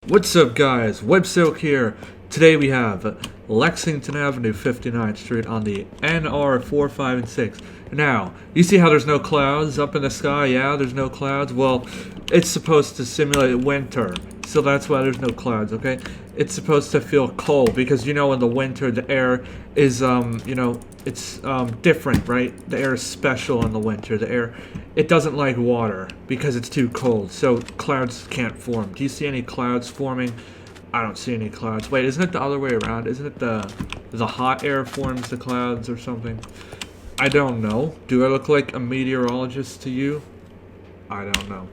What's up, guys? WebSilk here. Today we have Lexington Avenue 59th Street on the NR 4, 5, and 6. Now, you see how there's no clouds up in the sky? Yeah, there's no clouds. Well, it's supposed to simulate winter, so that's why there's no clouds, okay? It's supposed to feel cold because, you know, in the winter the air is, it's different, right? The air is special in the winter. The air, it doesn't like water because it's too cold, so clouds can't form. Do you see any clouds forming? I don't see any clouds. Wait, isn't it the other way around? Isn't it the hot air forms the clouds or something? I don't know. Do I look like a meteorologist to you? I don't know.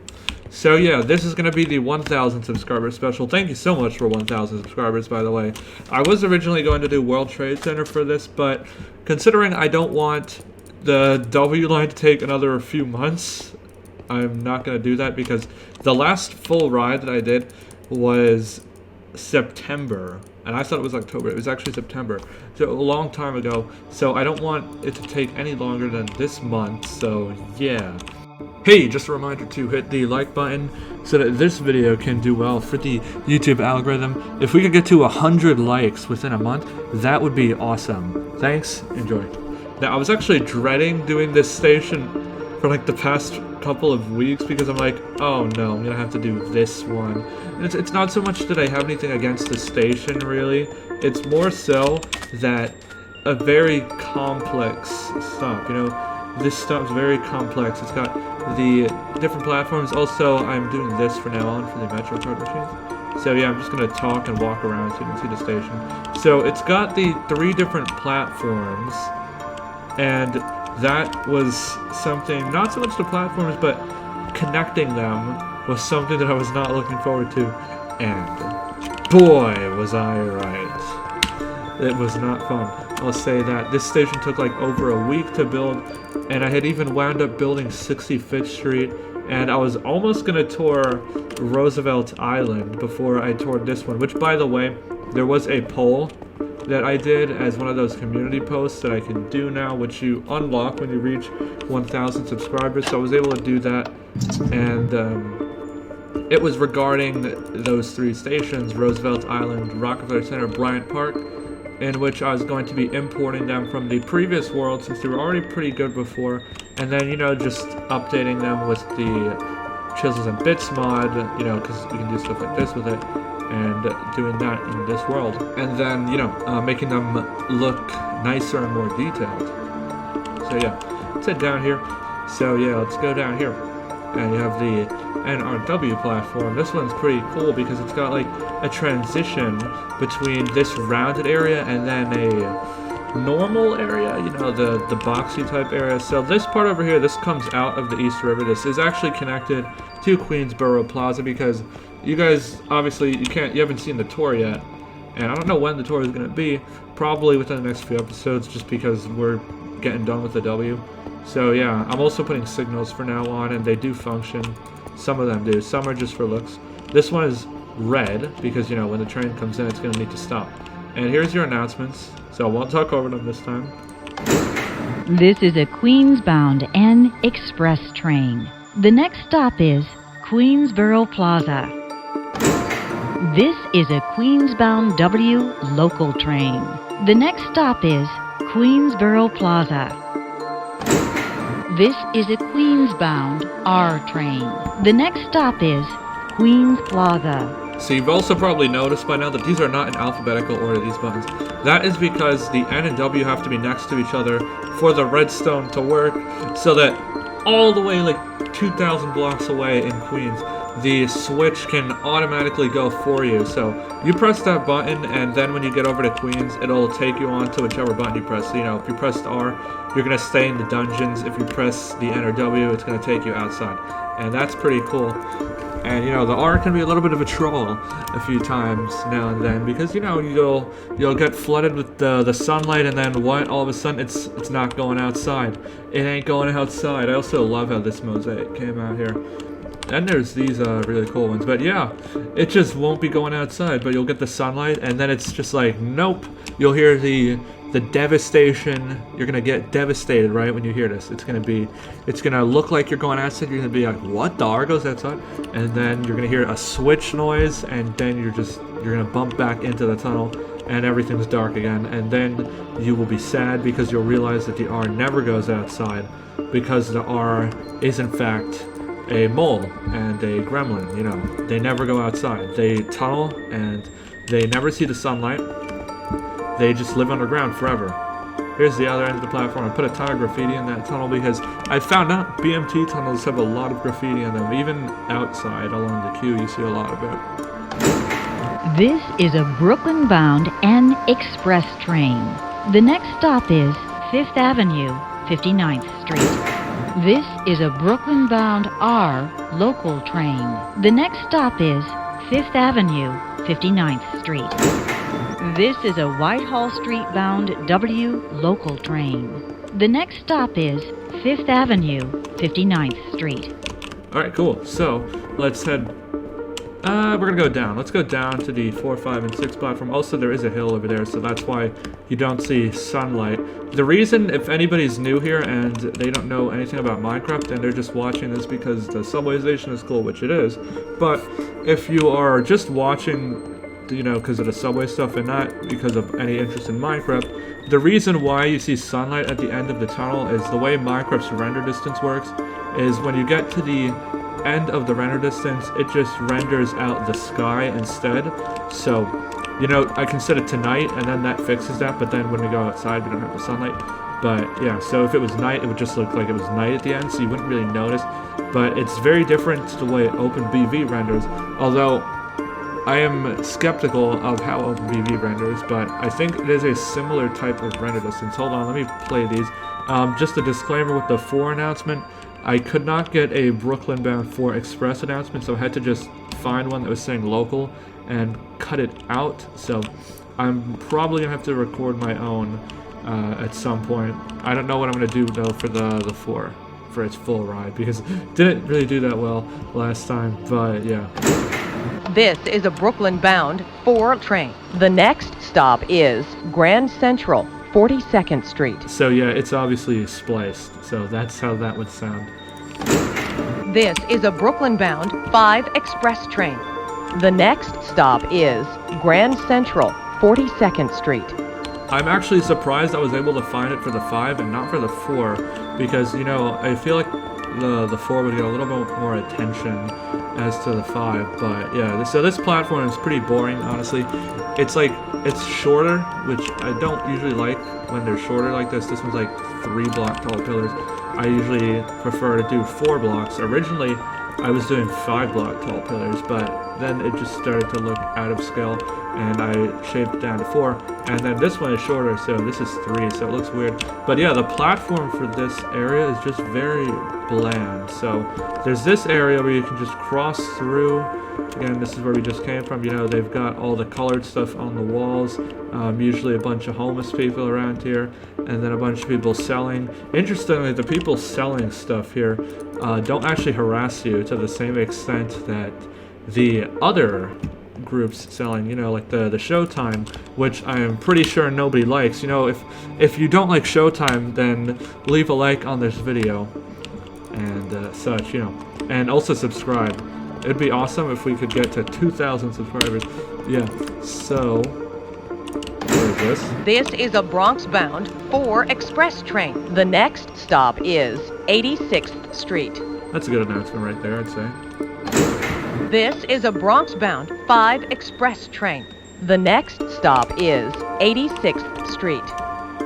So yeah, this is going to be the 1,000 subscriber special. Thank you so much for 1,000 subscribers, by the way. I was originally going to do World Trade Center for this, but considering I don't want the W line to take another few months, I'm not going to do that because the last full ride that I did was September, and I thought it was October. It was actually September, so a long time ago. So I don't want it to take any longer than this month, so yeah. Hey, just a reminder to hit the like button so that this video can do well for the YouTube algorithm. If we could get to 100 likes within a month, that would be awesome. Thanks, enjoy. Now, I was actually dreading doing this station for like the past couple of weeks because I'm like, oh no, I'm gonna have to do this one. And it's not so much that I have anything against the station, really. It's more so that a very complex stop, you know. This stop's very complex. It's got the different platforms. Also, I'm doing this from now on for the Metro card machines. So yeah, I'm just gonna talk and walk around so you can see the station. So it's got the 3 different platforms, and that was something, not so much the platforms, but connecting them was something that I was not looking forward to. And boy, was I right. It was not fun. I'll say that. This station took like over a week to build, and I had even wound up building 65th Street, and I was almost gonna tour Roosevelt Island before I toured this one, which, by the way, there was a poll that I did as one of those community posts that I can do now, which you unlock when you reach 1,000 subscribers, so I was able to do that, and it was regarding those 3 stations, Roosevelt Island, Rockefeller Center, Bryant Park, in which I was going to be importing them from the previous world since they were already pretty good before, and then, you know, just updating them with the Chisels and Bits mod, you know, because you can do stuff like this with it, and doing that in this world, and then, you know, making them look nicer and more detailed. So yeah, let's head down here. So yeah, let's go down here, and you have the NRW platform. This one's pretty cool because it's got like a transition between this rounded area and then a normal area, you know, the boxy type area. So this part over here, this comes out of the East River. This is actually connected to Queensboro Plaza because you guys, obviously, you haven't seen the tour yet, and I don't know when the tour is going to be, probably within the next few episodes just because we're getting done with the W. So yeah, I'm also putting signals for now on, and they do function. Some of them do. Some are just for looks. This one is red because, you know, when the train comes in, it's going to need to stop. And here's your announcements. So I won't talk over them this time. This is a Queens-bound N Express train. The next stop is Queensboro Plaza. This is a Queens-bound W local train. The next stop is Queensboro Plaza. This is a Queens-bound R train. The next stop is Queens Plaza. So you've also probably noticed by now that these are not in alphabetical order, these buttons. That is because the N and W have to be next to each other for the redstone to work, so that all the way like 2,000 blocks away in Queens, the switch can automatically go for you. So you press that button, and then when you get over to Queens, it'll take you on to whichever button you press. So, you know, if you pressed R, you're going to stay in the dungeons. If you press the N or W, it's going to take you outside. And that's pretty cool. And, you know, the R can be a little bit of a troll a few times now and then because, you know, you'll get flooded with the sunlight, and then what? All of a sudden, it's not going outside. It ain't going outside. I also love how this mosaic came out here. And there's these really cool ones. But yeah, it just won't be going outside, but you'll get the sunlight, and then it's just like, nope. You'll hear the devastation. You're gonna get devastated, right, when you hear this. It's gonna look like you're going outside. You're gonna be like, what? The Argo's outside? And then you're gonna hear a switch noise, and then you're gonna bump back into the tunnel, and everything's dark again. And then you will be sad because you'll realize that the R never goes outside, because the R is in fact a mole and a gremlin. You know, they never go outside. They tunnel and they never see the sunlight. They just live underground forever. Here's the other end of the platform. I put a ton of graffiti in that tunnel because I found out BMT tunnels have a lot of graffiti in them. Even outside along the queue, you see a lot of it. This is a Brooklyn-bound N Express train. The next stop is 5th Avenue, 59th Street. This is a Brooklyn-bound R local train. The next stop is 5th Avenue, 59th Street. This is a Whitehall Street-bound W local train. The next stop is 5th Avenue, 59th Street. Alright, cool. So, let's head... we're gonna go down. Let's go down to the 4, 5, and 6 platform. Also, there is a hill over there, so that's why you don't see sunlight. The reason, if anybody's new here and they don't know anything about Minecraft and they're just watching this because the subway station is cool, which it is, but if you are just watching, you know, because of the subway stuff and not because of any interest in Minecraft, the reason why you see sunlight at the end of the tunnel is the way Minecraft's render distance works is when you get to the end of the render distance, it just renders out the sky instead. So, you know, I can set it to night and then that fixes that, but then when we go outside we don't have the sunlight. But yeah, so if it was night, it would just look like it was night at the end, so you wouldn't really notice. But it's very different to the way OpenBV renders, although I am skeptical of how OpenBV renders, but I think it is a similar type of render distance. Hold on, let me play these. Just a disclaimer with the 4 announcement. I could not get a Brooklyn-bound 4 Express announcement, so I had to just find one that was saying local and cut it out. So I'm probably going to have to record my own at some point. I don't know what I'm going to do, though, for the 4, for its full ride, because it didn't really do that well last time, but yeah. This is a Brooklyn-bound 4 train. The next stop is Grand Central, 42nd Street. So yeah, it's obviously spliced, so that's how that would sound. This is a Brooklyn-bound 5 express train. The next stop is Grand Central, 42nd Street. I'm actually surprised I was able to find it for the 5 and not for the 4, because, you know, I feel like the 4 would get a little bit more attention as to the 5, but yeah, so this platform is pretty boring, honestly. It's shorter, which I don't usually like when they're shorter like this. This one's like 3 block tall pillars. I usually prefer to do 4 blocks. Originally, I was doing 5 block tall pillars, but then it just started to look out of scale, and I shaved it down to 4. And then this one is shorter, so this is 3, so it looks weird. But yeah, the platform for this area is just very bland. So there's this area where you can just cross through. Again, this is where we just came from. You know, they've got all the colored stuff on the walls. Usually a bunch of homeless people around here, and then a bunch of people selling. Interestingly, the people selling stuff here don't actually harass you to the same extent that the other groups selling, you know, like the Showtime, which I am pretty sure nobody likes. You know, if you don't like Showtime, then leave a like on this video and such, you know, and also subscribe. It'd be awesome if we could get to 2,000 subscribers. Yeah, so what is this? This is a Bronx-bound 4 express train. The next stop is 86th Street. That's a good announcement right there, I'd say. This is a Bronx-bound 5 express train. The next stop is 86th Street.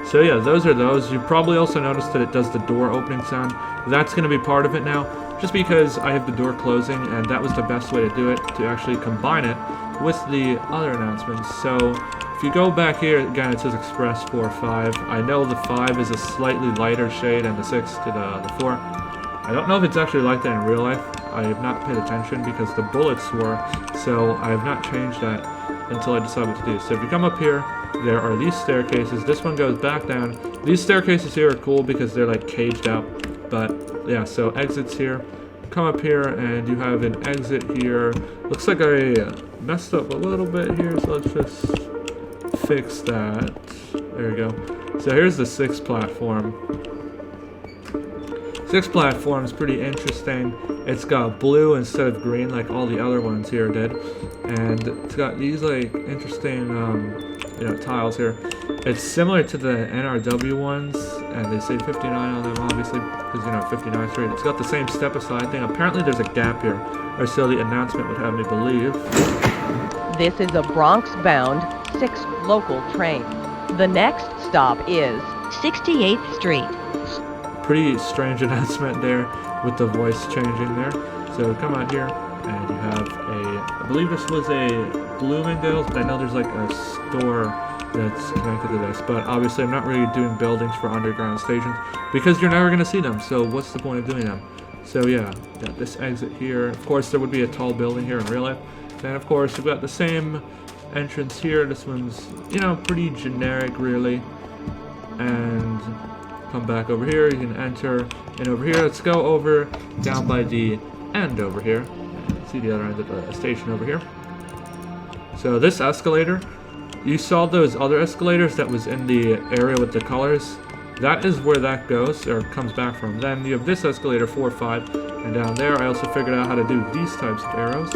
So yeah, those are those. You probably also noticed that it does the door opening sound. That's going to be part of it now, just because I have the door closing, and that was the best way to do it, to actually combine it with the other announcements. So if you go back here, again, it says Express 4, 5. I know the 5 is a slightly lighter shade, and the 6 to the 4. I don't know if it's actually like that in real life. I have not paid attention because the bullets were, so I have not changed that until I decide what to do. So if you come up here, there are these staircases. This one goes back down. These staircases here are cool because they're like caged out. But yeah, so exits here. come up here and you have an exit here. Looks like I messed up a little bit here, so let's just fix that. There we go. So here's the 6th platform. 6th platform is pretty interesting. It's got blue instead of green like all the other ones here did. And it's got these like interesting tiles here. It's similar to the NRW ones, and they say 59 on them obviously because 59th Street. It's got the same step aside thing. Apparently there's a gap here, or so the announcement would have me believe. This is a Bronx-bound 6th local train. The next stop is 68th Street. Pretty strange announcement there with the voice changing there. So come out here and you have I believe this was a Bloomingdale's, but I know there's like a store that's connected to this. But obviously I'm not really doing buildings for underground stations because you're never going to see them. So what's the point of doing them? So yeah, got this exit here. Of course there would be a tall building here in real life. Then of course we've got the same entrance here. This one's, pretty generic really. And come back over here, you can enter in over here. Let's go over down by the end over here. See the other end of the station over here. So this escalator, you saw those other escalators that was in the area with the colors? That is where that goes, or comes back from. Then you have this escalator, 4, 5, and down there I also figured out how to do these types of arrows.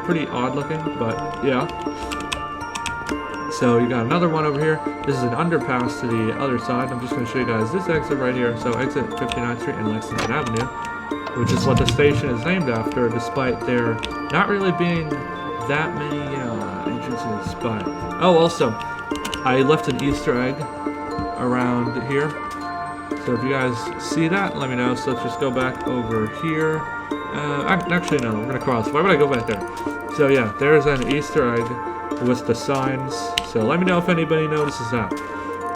Pretty odd looking, but yeah. So you got another one over here. This is an underpass to the other side. I'm just going to show you guys this exit right here. So exit 59th Street and Lexington Avenue, which is what the station is named after, despite there not really being that many, entrances. But oh, also, I left an Easter egg around here. So if you guys see that, let me know. So let's just go back over here. Actually, no, we're gonna cross. Why would I go back there? So yeah, there's an Easter egg with the signs. So let me know if anybody notices that.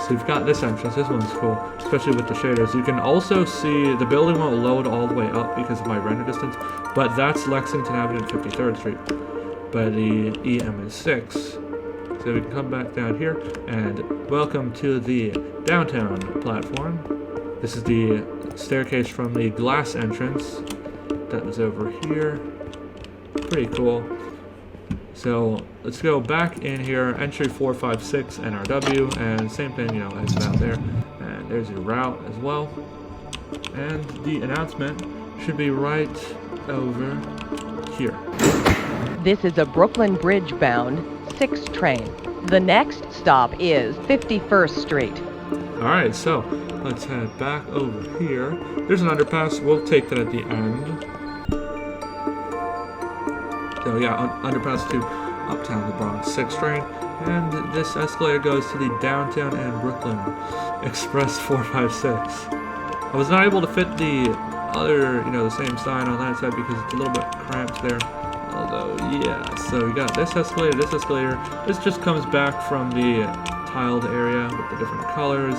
So you've got this entrance. This one's cool, especially with the shaders. You can also see the building won't load all the way up because of my render distance, but that's Lexington Avenue and 53rd Street by the EM and 6. So we can come back down here and welcome to the downtown platform. This is the staircase from the glass entrance that is over here. Pretty cool. So let's go back in here, entry 456 NRW, and same thing, exit out there. And there's your route as well. And the announcement should be right over here. This is a Brooklyn Bridge bound 6 train. The next stop is 51st Street. Alright, so let's head back over here. There's an underpass. We'll take that at the end. So yeah, underpass to Uptown, the Bronx 6 train. And this escalator goes to the Downtown and Brooklyn Express 456. I was not able to fit the other, the same sign on that side because it's a little bit cramped there. Although, yeah, so we got this escalator, this escalator. This just comes back from the tiled area with the different colors.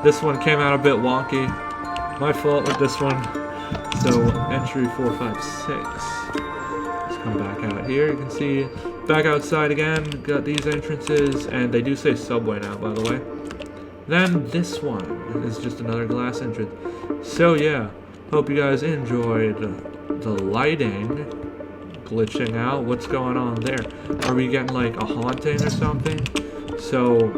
This one came out a bit wonky. My fault with this one. So, entry 456. Come back out here. You can see back outside again. Got these entrances, and they do say subway now, by the way. Then this one is just another glass entrance. So yeah, hope you guys enjoyed the lighting glitching out. What's going on there? Are we getting like a haunting or something? So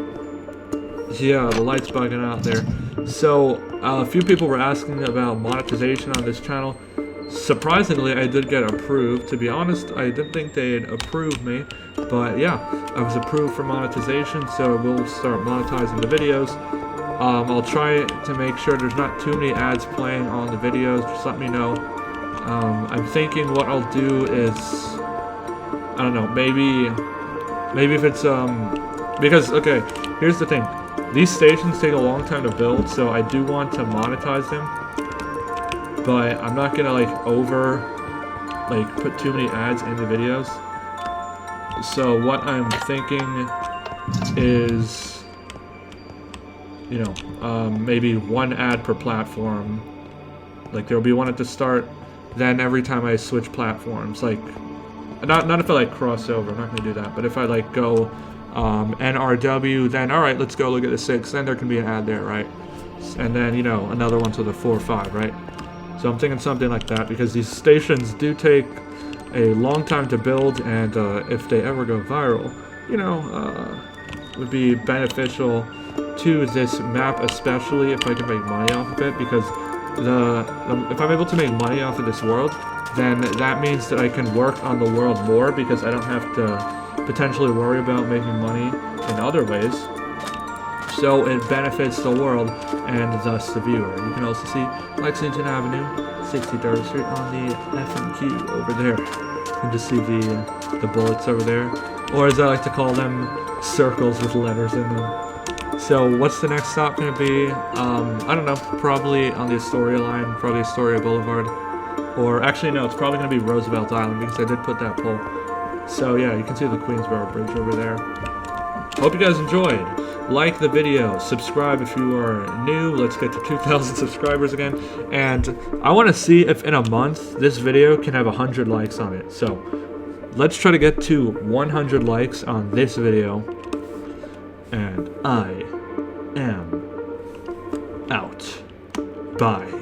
yeah, the light's bugging out there. So a few people were asking about monetization on this channel. Surprisingly, I did get approved. To be honest, I didn't think they'd approve me, but yeah, I was approved for monetization, so we'll start monetizing the videos. I'll try to make sure there's not too many ads playing on the videos. Just let me know. I'm thinking what I'll do is, I don't know, maybe if it's because okay, here's the thing. These stations take a long time to build, so I do want to monetize them. But I'm not gonna put too many ads in the videos. So what I'm thinking is, maybe one ad per platform. Like there'll be one at the start, then every time I switch platforms, like not if I cross over, I'm not gonna do that. But if I go NRW, then all right, let's go look at the 6. Then there can be an ad there, right? And then another one to the 4, 5, right? So I'm thinking something like that, because these stations do take a long time to build, and if they ever go viral, you know, would be beneficial to this map, especially if I can make money off of it, because if I'm able to make money off of this world, then that means that I can work on the world more, because I don't have to potentially worry about making money in other ways. So it benefits the world and thus the viewer. You can also see Lexington Avenue, 63rd Street on the FMQ over there. You can just see the bullets over there, or as I like to call them, circles with letters in them. So what's the next stop going to be? I don't know, probably on the Astoria line, probably Astoria Boulevard. Or actually no, it's probably going to be Roosevelt Island, because I did put that poll. So yeah, you can see the Queensboro Bridge over there. Hope you guys enjoyed. Like the video, subscribe if you are new. Let's get to 2,000 subscribers again. And I want to see if in a month this video can have 100 likes on it. So let's try to get to 100 likes on this video. And I am out. Bye.